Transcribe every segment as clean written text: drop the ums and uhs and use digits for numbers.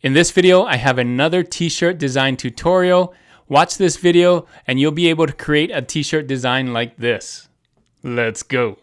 In this video, I have another t-shirt design tutorial. Watch this video and you'll be able to create a t-shirt design like this. Let's go.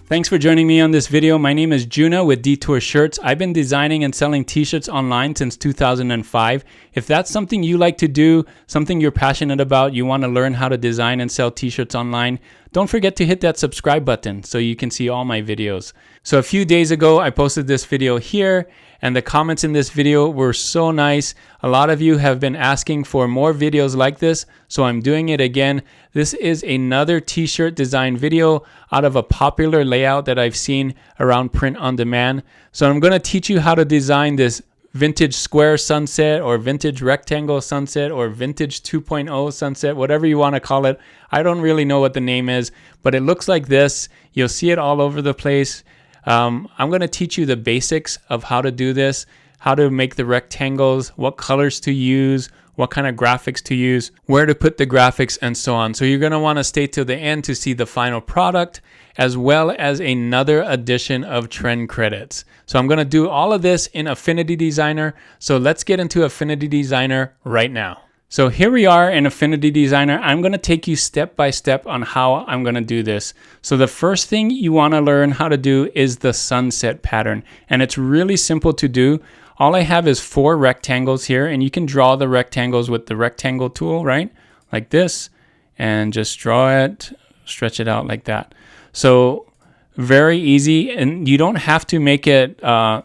Thanks for joining me on this video. My name is Juna with Detour Shirts. I've been designing and selling t-shirts online since 2005. If that's something you like to do, something you're passionate about, you want to learn how to design and sell t-shirts online, don't forget to hit that subscribe button so you can see all my videos. So a few days ago, I posted this video here, and the comments in this video were so nice. A lot of you have been asking for more videos like this, so I'm doing it again. This is another t-shirt design video out of a popular layout that I've seen around print on demand. So I'm going to teach you how to design this vintage square sunset or vintage rectangle sunset or vintage 2.0 sunset, whatever you want to call it. I don't really know what the name is, but it looks like this. You'll see it all over the place. I'm going to teach you the basics of how to do this, how to make the rectangles, what colors to use, what kind of graphics to use, where to put the graphics, and so on. So you're going to want to stay till the end to see the final product, as well as another edition of trend credits. So I'm going to do all of this in Affinity Designer. So let's get into Affinity Designer right now. So here we are in Affinity Designer. I'm going to take you step by step on how I'm going to do this. So the first thing you want to learn how to do is the sunset pattern. And it's really simple to do. All I have is 4 rectangles here, and you can draw the rectangles with the rectangle tool, right? Like this, and just draw it, stretch it out like that. So very easy, and you don't have to make it,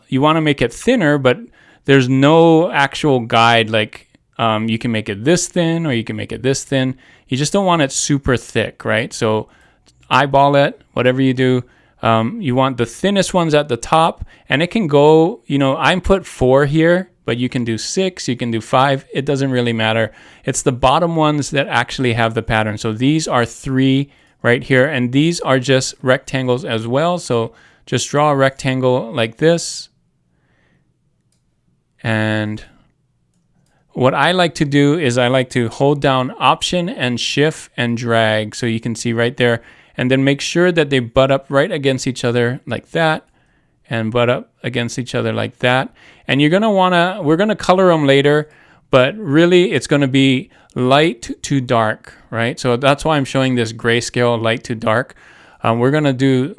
you want to make it thinner, but there's no actual guide like you can make it this thin or you can make it this thin. You just don't want it super thick, right? So eyeball it, whatever you do. You want the thinnest ones at the top, and it can go, I put 4 here, but you can do 6, you can do 5. It doesn't really matter. It's the bottom ones that actually have the pattern. So these are 3 right here, and these are just rectangles as well. So just draw a rectangle like this. And what I like to do is I like to hold down Option and Shift and drag, so you can see right there, and then make sure that they butt up right against each other like that, and butt up against each other like that. And you're gonna wanna, we're gonna color them later, but really it's gonna be light to dark, right? So that's why I'm showing this grayscale light to dark. We're gonna do,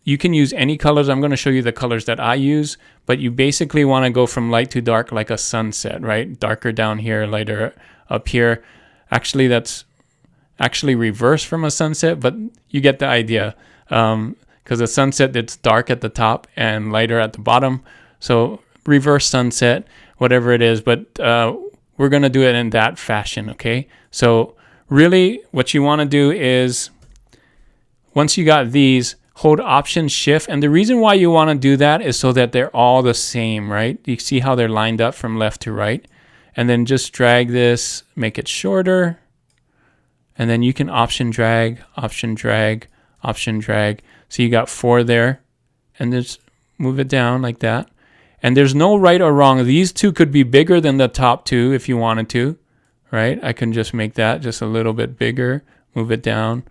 you can use any colors. I'm gonna show you the colors that I use, but you basically wanna go from light to dark like a sunset, right? Darker down here, lighter up here. Actually, that's actually reverse from a sunset, but you get the idea. Because a sunset, it's dark at the top and lighter at the bottom. So reverse sunset, whatever it is, but we're gonna do it in that fashion, okay? So really what you wanna do is, once you got these, hold Option Shift, and the reason why you wanna do that is so that they're all the same, right? You see how they're lined up from left to right? And then just drag this, make it shorter, and then you can Option drag, Option drag, Option drag. So you got 4 there, and just move it down like that. And there's no right or wrong. These 2 could be bigger than the top 2 if you wanted to, right? I can just make that just a little bit bigger, move it down.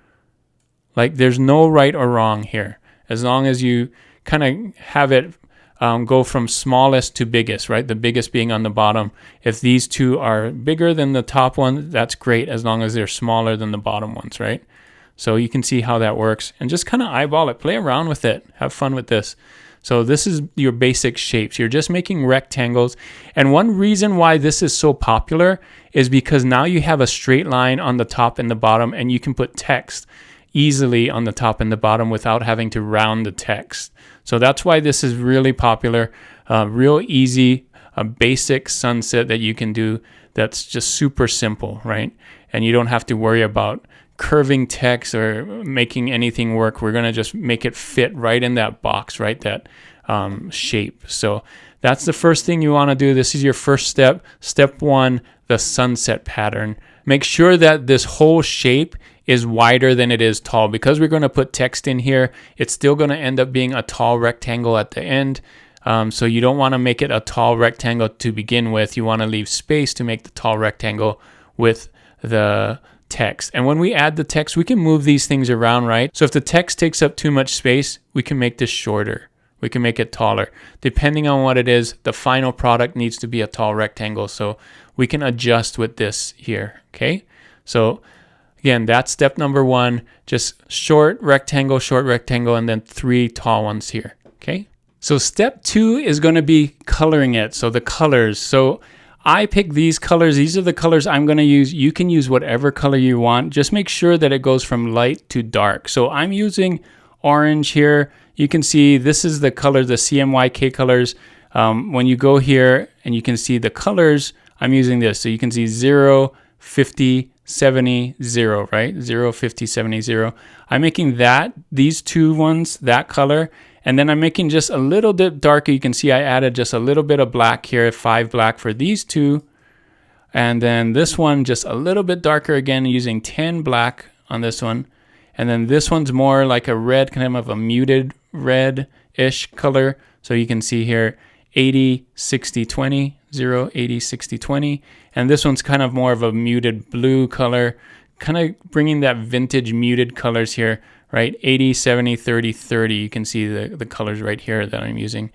Like there's no right or wrong here. As long as you kind of have it go from smallest to biggest, right? The biggest being on the bottom. If these 2 are bigger than the top one, that's great, as long as they're smaller than the bottom ones, right? So you can see how that works, and just kind of eyeball it, play around with it, have fun with this. So this is your basic shapes. You're just making rectangles. And one reason why this is so popular is because now you have a straight line on the top and the bottom, and you can put text easily on the top and the bottom without having to round the text. So that's why this is really popular. Real easy, a basic sunset that you can do that's just super simple, right? And you don't have to worry about curving text or making anything work. We're gonna just make it fit right in that box, right? That shape. So that's the first thing you wanna do. This is your first step. Step 1, the sunset pattern. Make sure that this whole shape is wider than it is tall. Because we're going to put text in here, it's still going to end up being a tall rectangle at the end. So you don't want to make it a tall rectangle to begin with. You want to leave space to make the tall rectangle with the text. And when we add the text, we can move these things around, right? So if the text takes up too much space, we can make this shorter. We can make it taller. Depending on what it is, the final product needs to be a tall rectangle. So we can adjust with this here, okay? So again, that's step number 1, just short rectangle, and then 3 tall ones here, okay? So step 2 is going to be coloring it. So the colors. So I pick these colors. These are the colors I'm going to use. You can use whatever color you want. Just make sure that it goes from light to dark. So I'm using orange here. You can see this is the color, the CMYK colors. When you go here and you can see the colors, I'm using this. So you can see 0, 50, 70, 0, right? 0, 50, 70, 0. I'm making these 2 ones, that color. And then I'm making just a little bit darker. You can see I added just a little bit of black here, 5 black for these 2. And then this one just a little bit darker again, using 10 black on this one. And then this one's more like a red, kind of a muted red-ish color. So you can see here 80, 60, 20, 0, 80, 60, 20. And this one's kind of more of a muted blue color, kind of bringing that vintage muted colors here, right? 80, 70, 30, 30. You can see the colors right here that I'm using.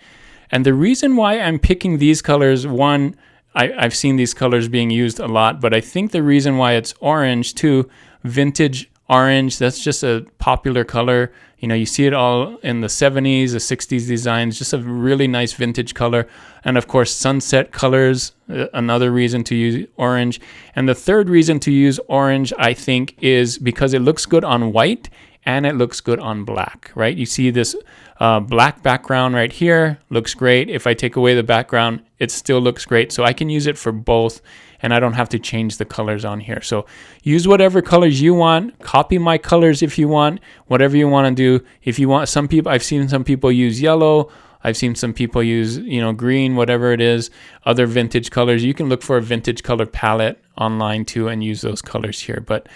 And the reason why I'm picking these colors, one, I've seen these colors being used a lot, but I think the reason why it's orange too, vintage orange, that's just a popular color. You know, you see it all in the 70s, the 60s designs, just a really nice vintage color. And of course, sunset colors, another reason to use orange. And the third reason to use orange, I think, is because it looks good on white and it looks good on black, right? You see this black background right here, looks great. If I take away the background, it still looks great. So I can use it for both, and I don't have to change the colors on here. So use whatever colors you want. Copy my colors if you want, whatever you want to do. If you want, I've seen some people use yellow. I've seen some people use, green, whatever it is, other vintage colors. You can look for a vintage color palette online too and use those colors here. But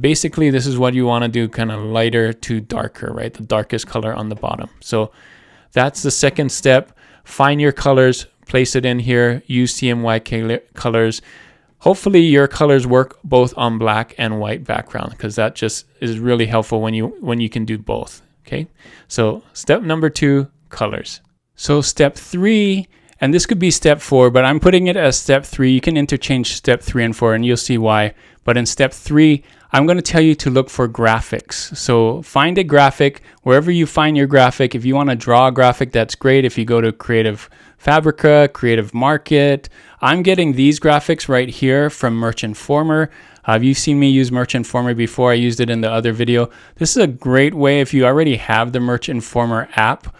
basically, this is what you want to do, kind of lighter to darker, right? The darkest color on the bottom. So that's the second step. Find your colors, place it in here, use CMYK colors. Hopefully your colors work both on black and white background, because that just is really helpful when you can do both. Okay, so step number 2, colors. So step 3, and this could be step 4, but I'm putting it as step 3. You can interchange step 3 and 4, and you'll see why. But in step 3, I'm going to tell you to look for graphics. So find a graphic wherever you find your graphic. If you want to draw a graphic, that's great. If you go to Creative Fabrica, Creative Market, I'm getting these graphics right here from Merch Informer. You've seen me use Merch Informer before. I used it in the other video. This is a great way if you already have the Merch Informer app.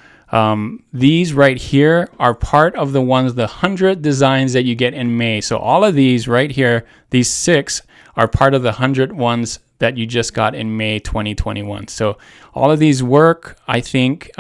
These right here are part of the 100 designs that you get in May. So all of these right here, these 6 are part of the 100 ones that you just got in May 2021. So all of these work. I think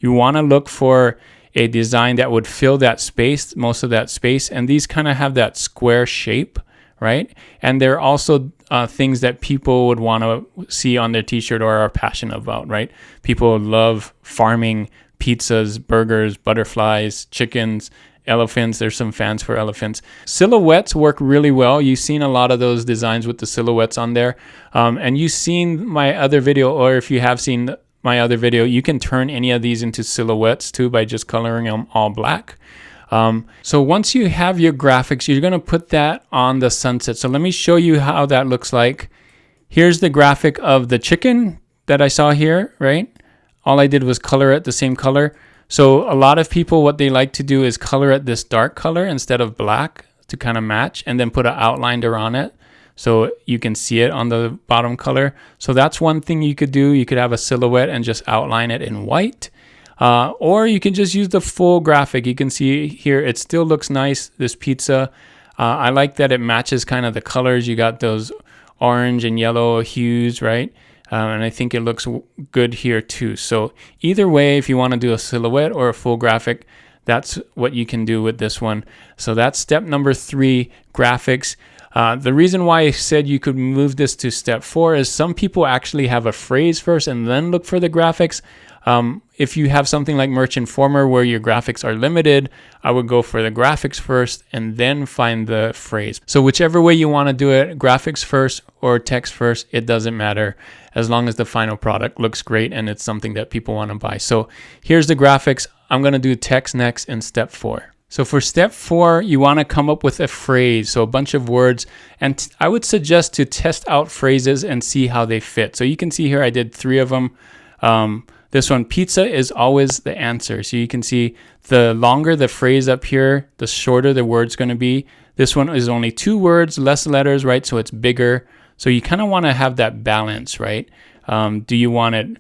you want to look for a design that would fill that space, most of that space. And these kind of have that square shape, right? And they're also things that people would want to see on their t-shirt or are passionate about, right? People love farming, pizzas, burgers, butterflies, chickens, elephants. There's some fans for elephants. Silhouettes work really well. You've seen a lot of those designs with the silhouettes on there. And you've seen my other video, or if you have seen my other video, you can turn any of these into silhouettes too by just coloring them all black. So once you have your graphics, you're going to put that on the sunset. So let me show you how that looks like. Here's the graphic of the chicken that I saw here, right? All I did was color it the same color. So a lot of people, what they like to do is color it this dark color instead of black to kind of match, and then put an outline around it so you can see it on the bottom color. So that's one thing you could do. You could have a silhouette and just outline it in white. Or you can just use the full graphic. You can see here, it still looks nice, this pizza. I like that it matches kind of the colors. You got those orange and yellow hues, right? And I think it looks good here too. So either way, if you want to do a silhouette or a full graphic, that's what you can do with this one. So that's step number 3, graphics. The reason why I said you could move this to step 4 is some people actually have a phrase first and then look for the graphics. If you have something like Merch Informer where your graphics are limited, I would go for the graphics first and then find the phrase. So whichever way you want to do it, graphics first or text first, it doesn't matter as long as the final product looks great and it's something that people want to buy. So here's the graphics. I'm going to do text next in step 4. So for step 4, you want to come up with a phrase, so a bunch of words, and I would suggest to test out phrases and see how they fit. So you can see here I did 3 of them. This one, pizza is always the answer. So you can see the longer the phrase up here, the shorter the word's going to be. This one is only 2 words, less letters, right? So it's bigger. So you kind of want to have that balance, right? Do you want it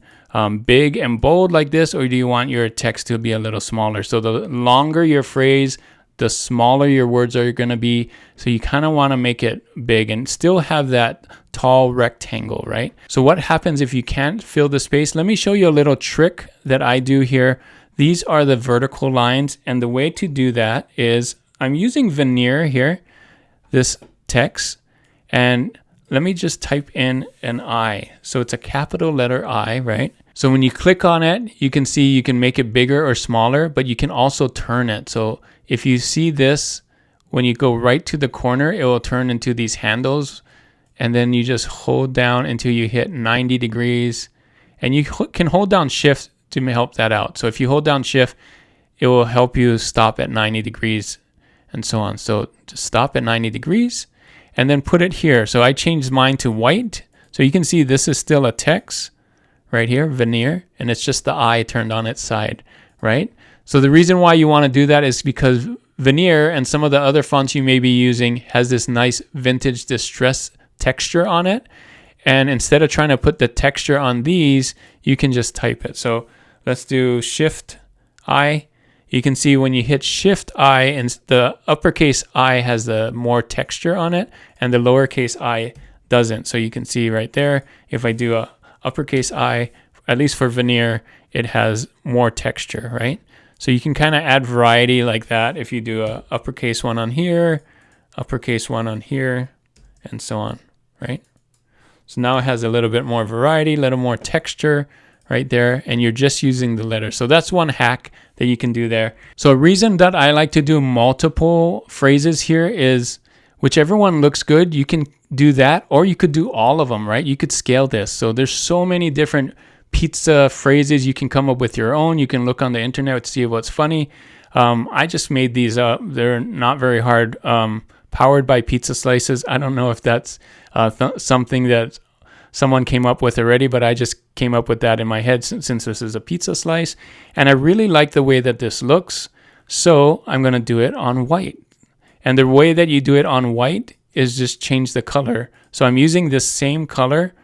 big and bold like this, or do you want your text to be a little smaller? So the longer your phrase, the smaller your words are going to be. So you kind of want to make it big and still have that tall rectangle, right? So what happens if you can't fill the space? Let me show you a little trick that I do here. These are the vertical lines, and the way to do that is I'm using veneer here, this text, and let me just type in an I. So it's a capital letter I, right? So when you click on it, you can see you can make it bigger or smaller, but you can also turn it. So if you see this, when you go right to the corner, it will turn into these handles, and then you just hold down until you hit 90 degrees, and you can hold down shift to help that out. So if you hold down shift, it will help you stop at 90 degrees and so on. So just stop at 90 degrees and then put it here. So I changed mine to white. So you can see this is still a text right here, veneer, and it's just the I turned on its side, right? So the reason why you want to do that is because veneer and some of the other fonts you may be using has this nice vintage distress texture on it. And instead of trying to put the texture on these, you can just type it. So let's do Shift I. You can see when you hit Shift I, and the uppercase I has the more texture on it, and the lowercase I doesn't. So you can see right there, if I do a uppercase I, at least for veneer, it has more texture, right? So you can kind of add variety like that if you do a uppercase one on here, uppercase one on here, and so on, right? So now it has a little bit more variety, a little more texture right there, and you're just using the letters. So that's one hack that you can do there. So a reason that I like to do multiple phrases here is whichever one looks good, you can do that, or you could do all of them, right? You could scale this. So there's so many different pizza phrases. You can come up with your own. You can look on the internet to see what's funny. I just made these up. They're not very hard. Powered by pizza slices. I don't know if that's something that someone came up with already, but I just came up with that in my head since this is a pizza slice. And I really like the way that this looks. So I'm going to do it on white. And the way that you do it on white is just change the color. So I'm using this same color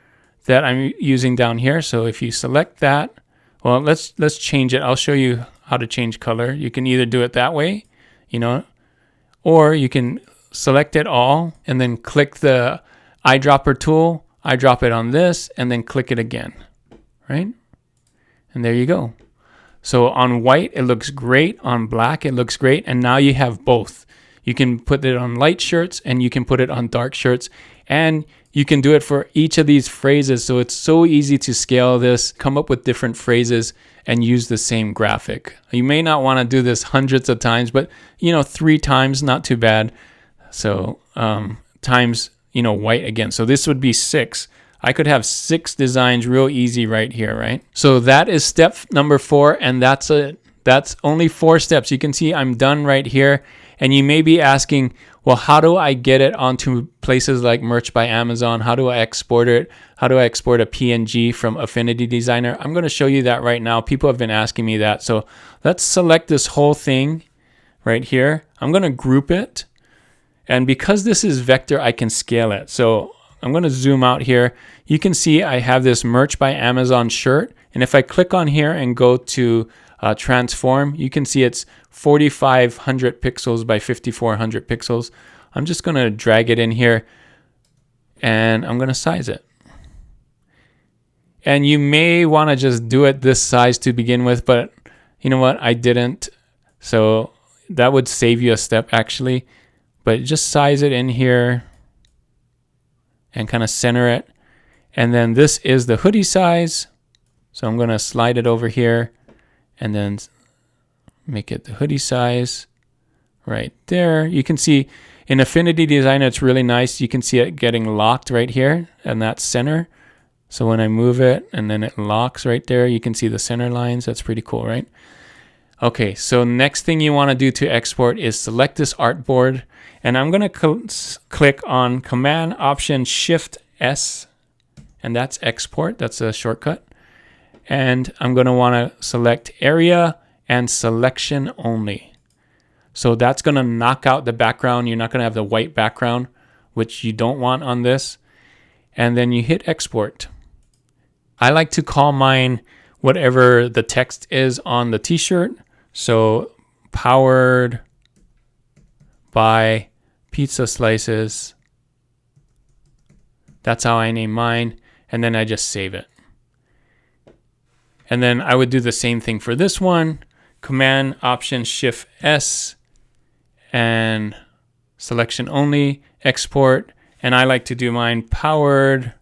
that I'm using down here. So if you select that, well, let's change it. I'll show you how to change color. You can either do it that way, or you can select it all and then click the eyedropper tool. Eyedrop it on this and then click it again, right? And there you go. So on white, it looks great. On black, it looks great. And now you have both. You can put it on light shirts and you can put it on dark shirts. And you can do it for each of these phrases. So it's so easy to scale this, come up with different phrases and use the same graphic. You may not want to do this hundreds of times, but 3 times, not too bad. So times, white again. So this would be 6. I could have 6 designs real easy right here, right? So that is step number 4, and that's it. That's only 4 steps. You can see I'm done right here. And you may be asking, well, how do I get it onto places like Merch by Amazon? How do I export it? How do I export a PNG from Affinity Designer? I'm going to show you that right now. People have been asking me that. So let's select this whole thing right here. I'm going to group it. And because this is vector, I can scale it. So I'm going to zoom out here. You can see I have this Merch by Amazon shirt. And if I click on here and go to transform, you can see it's 4,500 pixels by 5,400 pixels. I'm just going to drag it in here and I'm going to size it. And you may want to just do it this size to begin with, but you know what? I didn't. So that would save you a step actually. But just size it in here and kind of center it. And then this is the hoodie size. So I'm going to slide it over here and then make it the hoodie size right there. You can see in Affinity Designer, it's really nice. You can see it getting locked right here and that center. So when I move it and then it locks right there, you can see the center lines. That's pretty cool, right? Okay, so next thing you want to do to export is select this artboard. And I'm going to click on Command Option Shift S, and that's export. That's a shortcut. And I'm going to want to select area and selection only. So that's going to knock out the background. You're not going to have the white background, which you don't want on this. And then you hit export. I like to call mine whatever the text is on the t-shirt. So powered by pizza slices. That's how I name mine. And then I just save it. And then I would do the same thing for this one. Command Option Shift S and selection only, export. And I like to do mine powered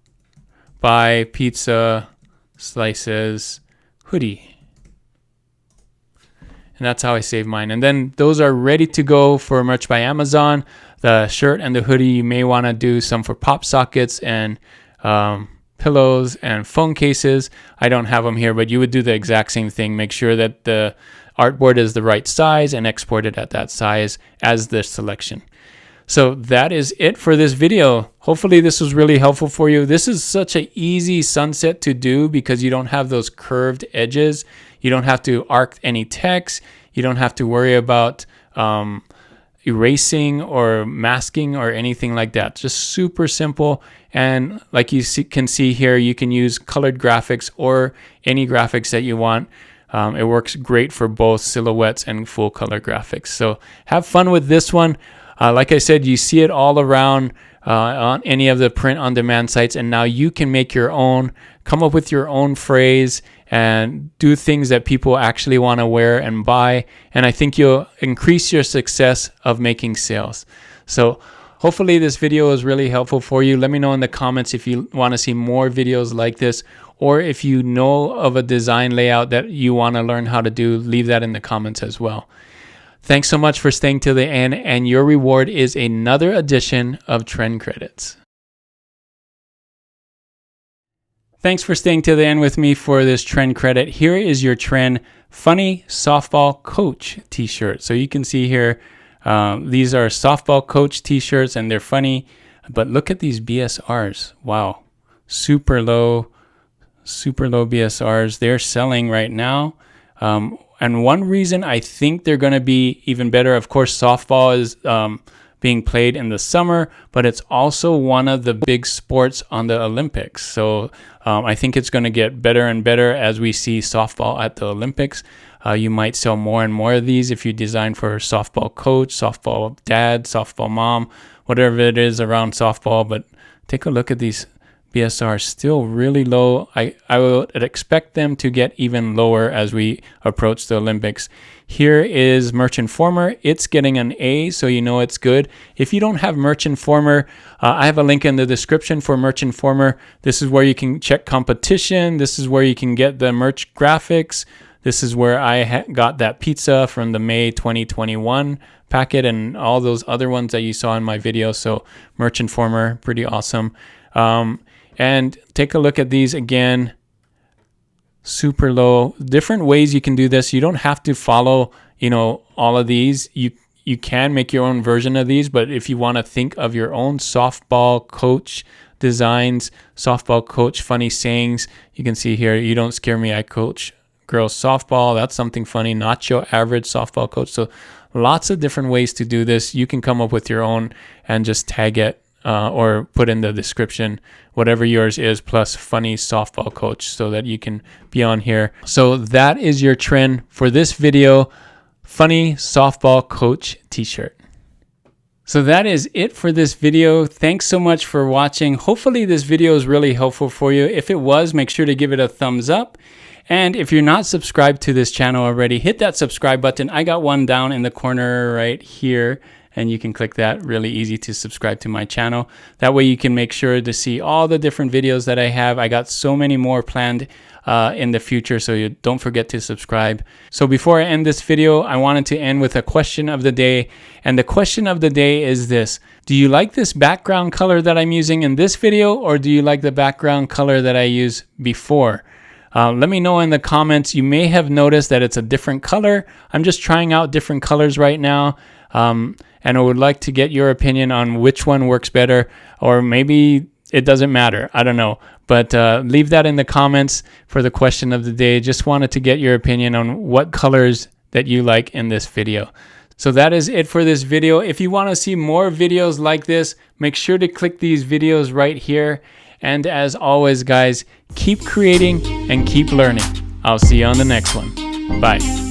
by pizza slices hoodie. And that's how I save mine. And then those are ready to go for merch by Amazon. The shirt and the hoodie, you may want to do some for pop sockets and pillows and phone cases. I don't have them here, but you would do the exact same thing. Make sure that the artboard is the right size and export it at that size as the selection. So that is it for this video. Hopefully this was really helpful for you. This is such an easy sunset to do because you don't have those curved edges. You don't have to arc any text. You don't have to worry about erasing or masking or anything like that. Just super simple. And like you can see here, you can use colored graphics or any graphics that you want. It works great for both silhouettes and full color graphics. So have fun with this one. Like I said, you see it all around on any of the print on demand sites, and now you can make your own, come up with your own phrase and do things that people actually want to wear and buy. And I think you'll increase your success of making sales. So hopefully this video was really helpful for you. Let me know in the comments if you want to see more videos like this, or if you know of a design layout that you want to learn how to do, leave that in the comments as well. Thanks so much for staying till the end, and your reward is another edition of Trend Credits. Thanks for staying till the end with me for this trend credit. Here is your trend funny softball coach t-shirt. So you can see here, these are softball coach t-shirts and they're funny, but look at these BSRs. Wow. Super low BSRs. They're selling right now. And one reason I think they're going to be even better, of course, softball is being played in the summer, but it's also one of the big sports on the Olympics. So I think it's going to get better and better as we see softball at the Olympics. You might sell more and more of these if you design for softball coach, softball dad, softball mom, whatever it is around softball. But take a look at these BSR, still really low. I would expect them to get even lower as we approach the Olympics. Here is Merch Informer. It's getting an A, so you know it's good. If you don't have Merch Informer, I have a link in the description for Merch Informer. This is where you can check competition. This is where you can get the merch graphics. This is where I got that pizza from the May 2021 packet and all those other ones that you saw in my video. So Merch Informer, pretty awesome. And take a look at these again, super low. Different ways you can do this. You don't have to follow, all of these. You can make your own version of these, but if you want to think of your own softball coach designs, softball coach funny sayings, you can see here, you don't scare me, I coach girls softball. That's something funny, not your average softball coach. So lots of different ways to do this. You can come up with your own and just tag it. Or put in the description whatever yours is plus funny softball coach so that you can be on here. So that is your trend for this video, funny softball coach t-shirt. So that is it for this video. Thanks so much for watching. Hopefully this video is really helpful for you. If it was, make sure to give it a thumbs up. And if you're not subscribed to this channel already, hit that subscribe button. I got one down in the corner right here. and you can click that. Really easy to subscribe to my channel. That way you can make sure to see all the different videos that I have. I got so many more planned in the future, so you don't forget to subscribe. So before I end this video, I wanted to end with a question of the day, and the question of the day is this: do you like this background color that I'm using in this video, or do you like the background color that I used before? Let me know in the comments. You may have noticed that it's a different color. I'm just trying out different colors right now, and I would like to get your opinion on which one works better, or maybe it doesn't matter. I don't know. But leave that in the comments for the question of the day. Just wanted to get your opinion on what colors that you like in this video. So that is it for this video. If you want to see more videos like this, make sure to click these videos right here. And as always, guys, keep creating and keep learning. I'll see you on the next one. Bye.